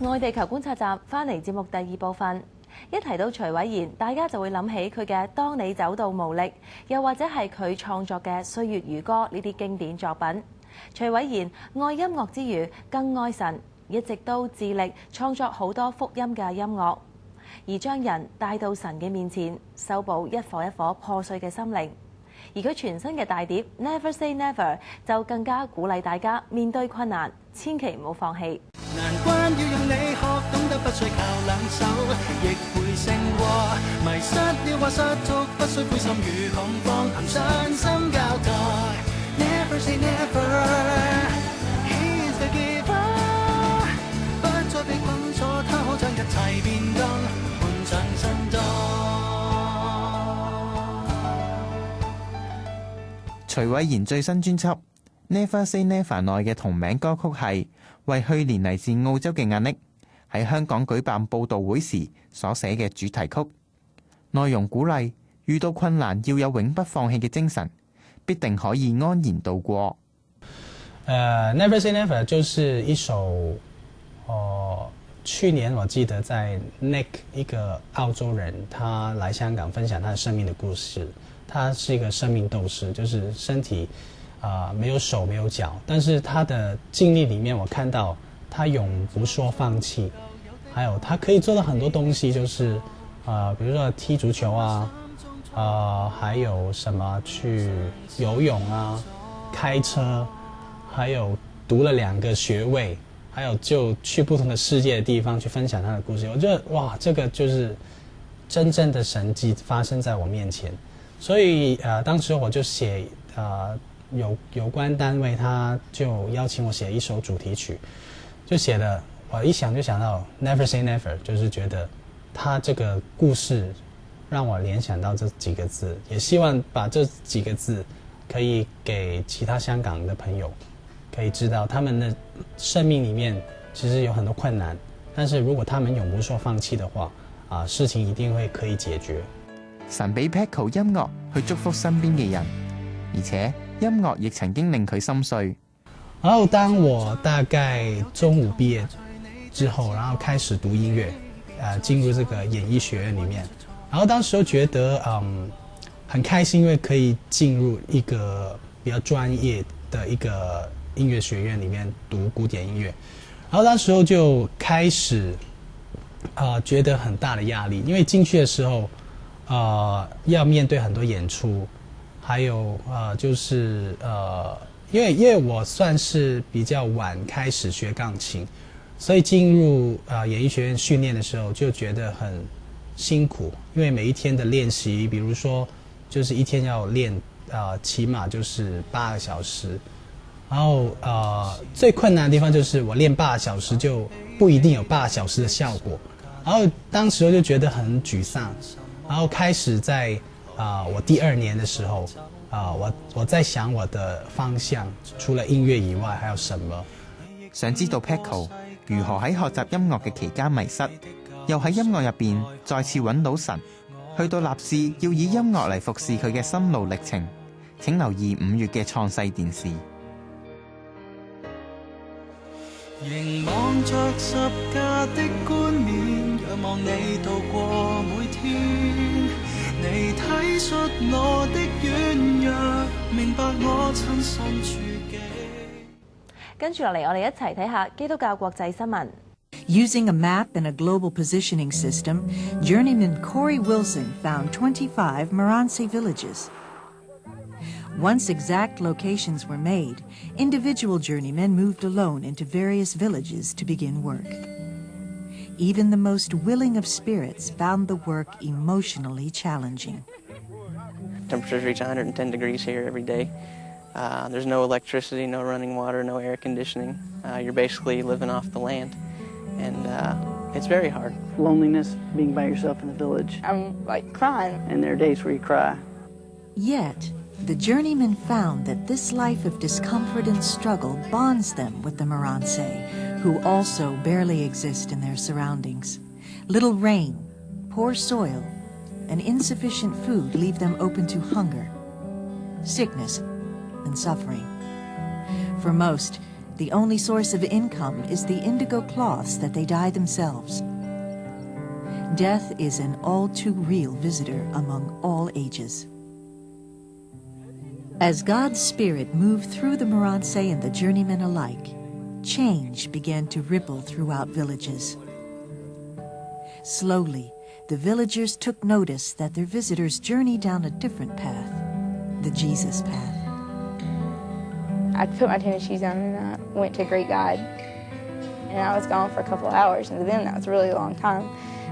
愛地球觀察站翻嚟節目第二部分，一提到徐偉賢，大家就會諗起佢嘅《當你走到無力》，又或者係佢創作嘅《歲月如歌》呢啲經典作品。徐偉賢愛音樂之餘，更愛神，一直都致力創作好多福音嘅音樂，而將人帶到神嘅面前，修補一顆一顆破碎嘅心靈。而佢全新嘅大碟《Never Say Never》就更加鼓勵大家面對困難，千祈唔好放棄。難關要用你學懂得，不需靠兩手，亦會勝過迷失了或失足，不需灰心與恐慌，憑信心交代。Never say never, he is the giver， 不再被困鎖，他可將一切變更，換上新裝。徐偉賢最新專輯《Never Say Never》內嘅同名歌曲係為去年嚟自澳洲嘅阿 Nick 喺香港舉辦佈道會時所寫嘅主題曲，內容鼓勵遇到困難要有永不放棄嘅精神，必定可以安然度過。Never Say Never 就是一首，去年我記得在 Nick 一個澳洲人，他來香港分享他的生命的故事。他是一個生命鬥士，就是身體沒有手沒有腳，但是他的經歷裡面我看到他永不說放棄，還有他可以做到很多東西，就是比如說踢足球啊，還有什麼去游泳啊，開車，還有讀了2個學位，還有就去不同的世界的地方去分享他的故事。我覺得哇，這個就是真正的神蹟發生在我面前。所以當時我就寫有關單位他就邀請我寫一首主題曲，就寫的我一想就想到 Never Say Never， 就是覺得他這個故事讓我聯想到這幾個字，也希望把這幾個字可以給其他香港的朋友可以知道，他們的生命裡面其實有很多困難，但是如果他們永不說放棄的話，事情一定會可以解決。神俾 Paco 音樂去祝福身邊嘅人，而且音樂亦曾經令佢心碎。然後當我大概中五畢業之後，然後開始讀音樂，進入這個演藝學院裡面，然後當時覺得很開心，因為可以進入一個比較專業的一個音樂學院裡面讀古典音樂，然後當時就開始覺得很大的壓力，因為進去的時候要面對很多演出，還有就是因為我算是比較晚開始學鋼琴，所以進入演藝學院訓練的時候就覺得很辛苦，因為每一天的練習，比如說就是一天要練起碼就是8個小時，然後最困難的地方就是我練8個小時就不一定有8個小時的效果，然後當時就覺得很沮喪。然後開始在我第2年的時候，我在想我的方向，除了音樂以外還有什麼。想知道 Paco 如何喺學習音樂嘅期間迷失，又喺音樂入邊再次揾到神，去到立志要以音樂嚟服侍佢嘅心路歷程，請留意5月嘅創世電視。凝望着十架的冠冕，仰望你度過每天，你體恤我的軟弱，明白我親身處境。跟住落嚟，我哋一齊睇下基督教國際新聞。Using a map and a global positioning system, journeyman Corey Wilson found 25 Marance villages. Once exact locations were made, individual journeymen moved alone into various villages to begin work. Even the most willing of spirits found the work emotionally challenging. Temperatures reach 110 degrees here every day. There's no electricity, no running water, no air conditioning. You're basically living off the land, and it's very hard. Loneliness, being by yourself in the village. I'm like crying. And there are days where you cry. Yet, the journeymen found that this life of discomfort and struggle bonds them with the Marance, who also barely exist in their surroundings. Little rain, poor soil, and insufficient food leave them open to hunger, sickness, and suffering. For most, The only source of income is the indigo cloths that they dye themselves. Death is an all too real visitor among all ages. As God's Spirit moved through the Moranse and the journeymen alike, change began to ripple throughout villages. Slowly, the villagers took notice that their visitors journeyed down a different path, the Jesus path. I put my tennis shoes on and I went to greet God. And I was gone for a couple of hours, and to them that was a really long time.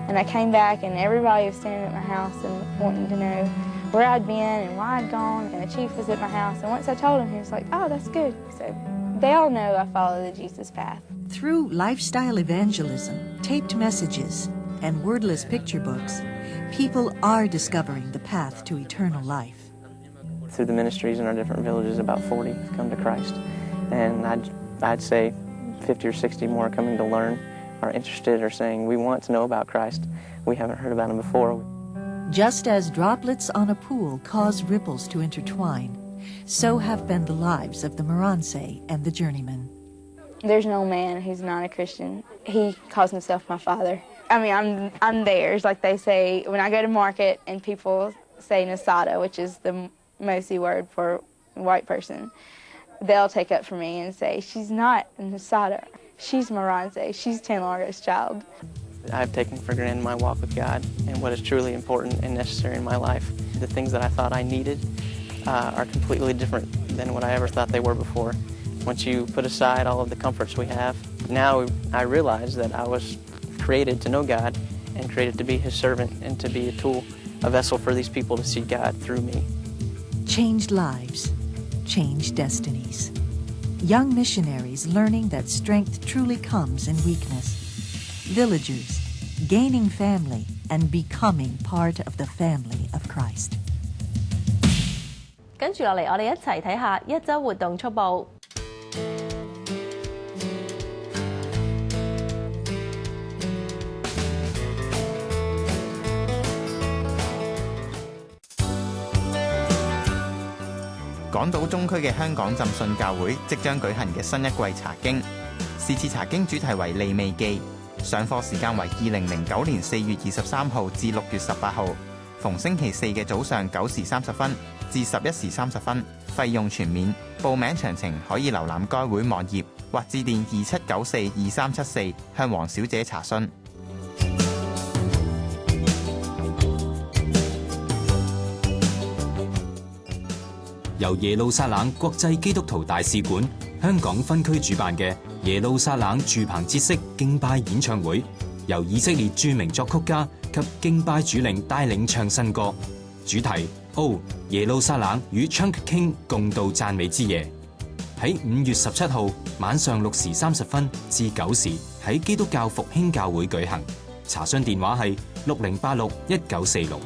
And I came back and everybody was standing at my house and wanting to know where I'd been and why I'd gone. And the chief was at my house, and once I told him, he was like, "Oh, that's good." So they all know I follow the Jesus path. Through lifestyle evangelism, taped messages, and wordless picture books, people are discovering the path to eternal life. Through the ministries in our different villages, about 40 have come to Christ. And I'd say 50 or 60 more are coming to learn, are interested, or saying, "We want to know about Christ. We haven't heard about him before." Just as droplets on a pool cause ripples to intertwine, so have been the lives of the Moranse and the journeymen. There's no man who's not a Christian. He calls himself my father. I mean, I'm theirs. Like they say, when I go to market and people say Nasada, which is the Mosi word for white person, they'll take up for me and say, "She's not Nasada. She's Moranse. She's Tanlargo's child." I've taken for granted my walk with God and what is truly important and necessary in my life. The things that I thought I needed are completely different than what I ever thought they were before. Once you put aside all of the comforts we have, now I realize that I was created to know God and created to be his servant and to be a tool, a vessel for these people to see God through me. Changed lives, changed destinies. Young missionaries learning that strength truly comes in weakness. Villagers gaining family and becoming part of the family of Christ. 跟住落嚟，我哋一齊睇下一週活動速報。港島中區嘅香港浸信教會即將舉行嘅新一季查經，是次查經主題為利未記，上課時間為2009年4月23號至6月18號，逢星期四嘅早上9時30分至11時30分，費用全免。報名詳情可以瀏覽該會網頁或致電27942374向黃小姐查詢。由耶路撒冷國際基督徒大使館香港分區主辦嘅耶路撒冷住棚節式敬拜演唱會，由以色列著名作曲家及敬拜主領帶領唱新歌，主題O耶路撒冷與 Chunk King 共度讚美之夜，喺5月17號晚上6時30分至9時喺基督教復興教會舉行。查詢電話係60861946。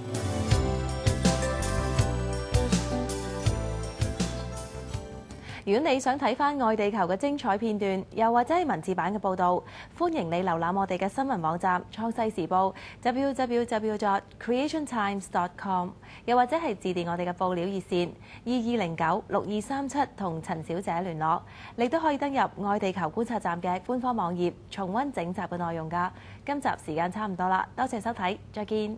如果你想睇返愛地球嘅精彩片段，又或者係文字版嘅報導，歡迎你瀏覽我哋嘅新聞網站創世時報 www.creationtimes.com， 又或者係致電我哋嘅報料熱線22096237同陳小姐聯絡。你都可以登入愛地球觀察站嘅官方網頁，重溫整集嘅內容㗎。今集時間差唔多啦，多謝收睇，再見。